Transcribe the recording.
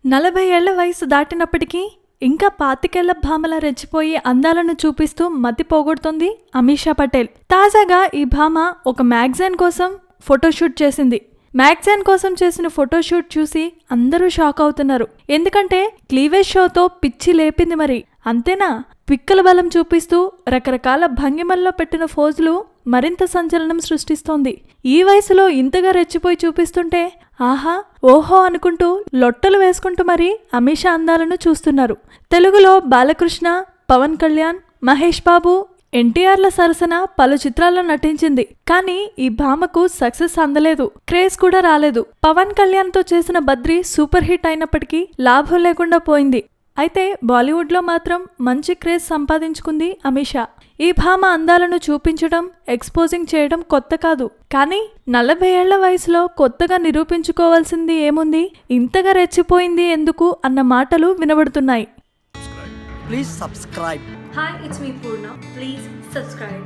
40 ఏళ్ల వయసు దాటినప్పటికీ ఇంకా 25 ఏళ్ల భామలా రెచ్చిపోయి అందాలను చూపిస్తూ మతి పోగొడుతోంది అమీషా పటేల్. తాజాగా ఈ భామ ఒక మ్యాగజైన్ కోసం ఫోటోషూట్ చేసింది. మ్యాగజైన్ కోసం చేసిన ఫోటోషూట్ చూసి అందరూ షాక్ అవుతున్నారు. ఎందుకంటే క్లీవేజ్ షోతో పిచ్చి లేపింది. మరి అంతేనా, పిక్కల బలం చూపిస్తూ రకరకాల భంగిమల్లో పెట్టిన ఫోజులు మరింత సంచలనం సృష్టిస్తోంది. ఈ వయసులో ఇంతగా రెచ్చిపోయి చూపిస్తుంటే ఆహా ఓహో అనుకుంటూ లొట్టలు వేసుకుంటూ మరీ అమీషా అందాలను చూస్తున్నారు. తెలుగులో బాలకృష్ణ, పవన్ కళ్యాణ్, మహేష్ బాబు, ఎన్టీఆర్ల సరసన పలు చిత్రాల్లో నటించింది. కానీ ఈ భామకు సక్సెస్ అందలేదు, క్రేజ్ కూడా రాలేదు. పవన్ కళ్యాణ్తో చేసిన బద్రి సూపర్ హిట్ అయినప్పటికీ లాభం లేకుండా పోయింది. అయితే బాలీవుడ్లో మాత్రం మంచి క్రేజ్ సంపాదించుకుంది అమీషా. ఈ భామ అందాలను చూపించడం, ఎక్స్పోజింగ్ చేయడం కొత్త కాదు. కానీ 40 ఏళ్ల వయసులో కొత్తగా నిరూపించుకోవాల్సింది ఏముంది, ఇంతగా రెచ్చిపోయింది ఎందుకు అన్న మాటలు వినబడుతున్నాయి. Please subscribe. Hi, it's me Purna. Please subscribe.